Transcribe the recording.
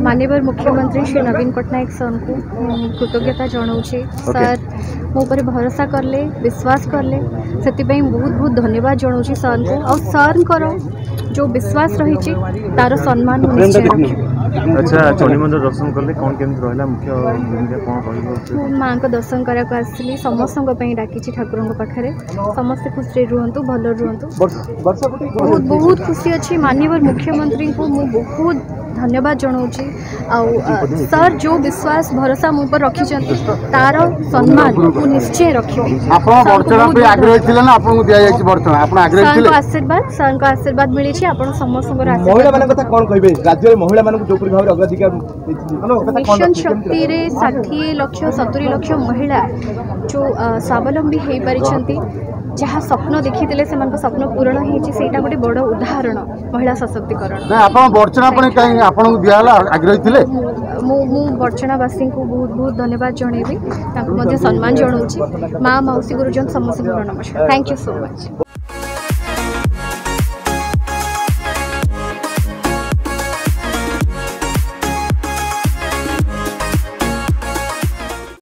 माननीय मुख्यमंत्री श्री नवीन पट्टनायक सर को कृतज्ञता जनाऊँगी। सर मो पर भरोसा करले, विश्वास करले, से बहुत बहुत धन्यवाद जनाऊँगी सर को। और सर जो विश्वास रही तार सम्मान निश्चय रखी। अच्छा, चंडी मंदिर दर्शन कले कौन केमती रहला मुख्य भूमिका कौन माँ को दर्शन करा आसली समस्त डाकी ठाकुर पाखे समस्ते खुशी रुहतु, भल रुहतु। बहुत बहुत खुशी अच्छी। माननीय मुख्यमंत्री को मु बहुत धन्यवाद जनाऊँगी। सर जो विश्वास भरोसा मो पर रखी तार सम्मान को निश्चय रखी। आशीर्वाद सर को आशीर्वाद मिली समस्त मिशन शक्ति रे 60 लाख 70 लाख महिला जो स्वावलंबी हो पारी, जहाँ स्वप्न देखी स्वप्न पूरण होता गोटे बड़ उदाहरण महिला सशक्तिकरण। मु बर्चनावासी को बहुत बहुत धन्यवाद जनइबी, सम्मान जनाऊँगी। माँ मौसी गुरुजन समस्त नमस्कार। Thank you so much.